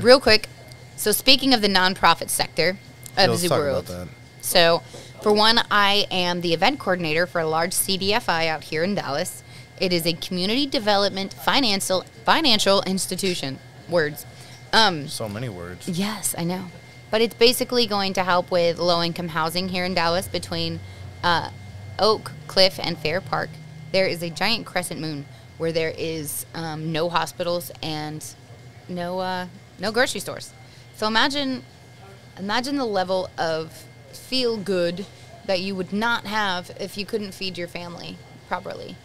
Real quick, so speaking of the nonprofit sector of Let's Zoo talk World. about that. So, for one, I am the event coordinator for a large CDFI out here in Dallas. It is a community development financial institution. Words. So many words. Yes, I know. But it's basically going to help with low-income housing here in Dallas between Oak, Cliff, and Fair Park. There is a giant crescent moon where there is no hospitals and no grocery stores. So imagine the level of feel good that you would not have if you couldn't feed your family properly.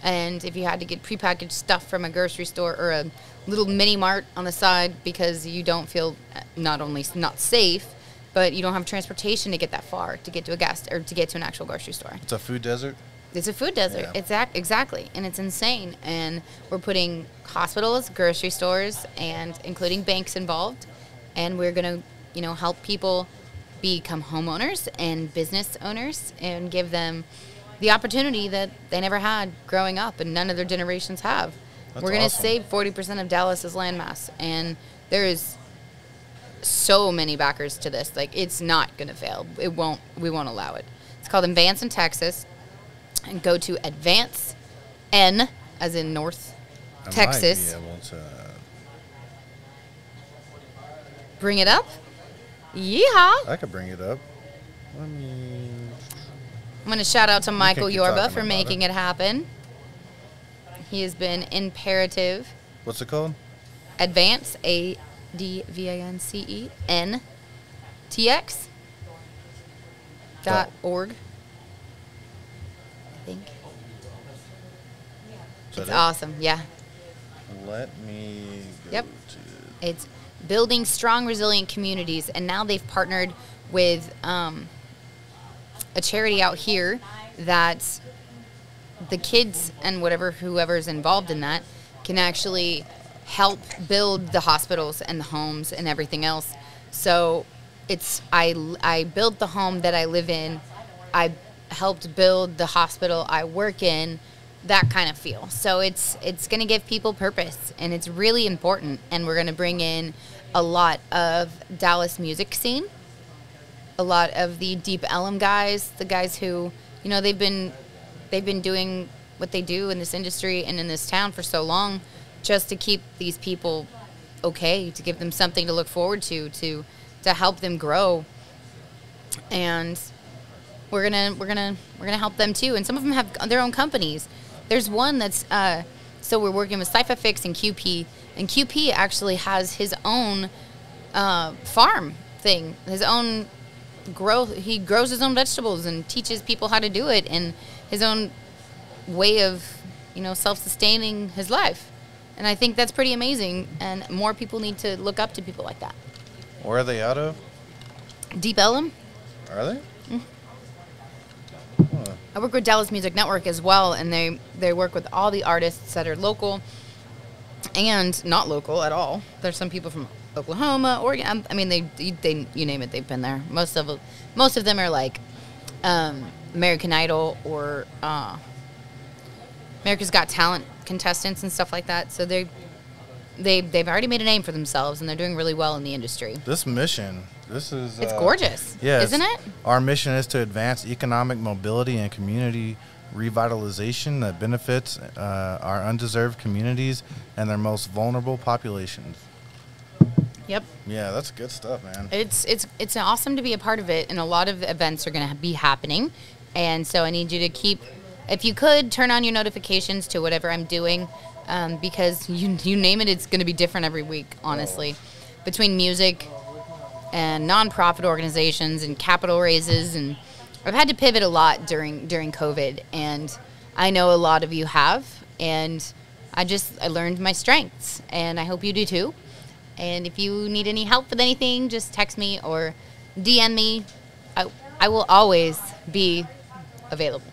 And if you had to get prepackaged stuff from a grocery store or a little mini mart on the side because you don't feel not only not safe, but you don't have transportation to get that far to get to a or to get to an actual grocery store. It's a food desert. It's a food desert. Yeah. Exactly. And it's insane. And we're putting hospitals, grocery stores, and including banks involved. And we're going to, help people become homeowners and business owners and give them the opportunity that they never had growing up and none of their generations have. That's We're going to awesome. save 40% of Dallas's landmass. And there is so many backers to this. Like, it's not going to fail. We won't allow it. It's called Advance in Texas. And go to Advance N, as in North Texas. I might be able to. Bring it up. Yeehaw. I could bring it up. I'm going to shout out to Michael keep Yorba talking for about making it happen. He has been imperative. What's it called? Advance, ADVANCE, NTX.org. I think. It's awesome, yeah. Let me go Yep. to... It's building strong, resilient communities, and now they've partnered with a charity out here that the kids and whoever's involved in that can actually help build the hospitals and the homes and everything else. So I built the home that I live in. I helped build the hospital I work in, that kind of feel. So it's going to give people purpose, and it's really important. And we're going to bring in a lot of Dallas music scene, a lot of the Deep Ellum guys, the guys who, they've been doing what they do in this industry and in this town for so long, just to keep these people okay, to give them something to look forward to help them grow. And we're gonna help them too. And some of them have their own companies. There's one that's so we're working with Cypher Fix and QP, and QP actually has his own farm thing, his own growth. He grows his own vegetables and teaches people how to do it, and his own way of self-sustaining his life. And I think that's pretty amazing, and more people need to look up to people like that. Where are they out of? Deep Ellum. Are they? I work with Dallas Music Network as well, and they work with all the artists that are local and not local at all. There's some people from Oklahoma, Oregon. I mean, they you name it, they've been there. Most of them are like American Idol or America's Got Talent contestants and stuff like that. So they've already made a name for themselves, and they're doing really well in the industry. This mission, it's gorgeous, isn't it? Our mission is to advance economic mobility and community revitalization that benefits our undeserved communities and their most vulnerable populations. Yep. Yeah, that's good stuff, man. It's awesome to be a part of it, and a lot of events are going to be happening. And so I need you to keep, if you could, turn on your notifications to whatever I'm doing, because you name it, it's going to be different every week, honestly. Between music and nonprofit organizations and capital raises, and I've had to pivot a lot during COVID, and I know a lot of you have, and I learned my strengths, and I hope you do too. And if you need any help with anything, just text me or DM me. I will always be available.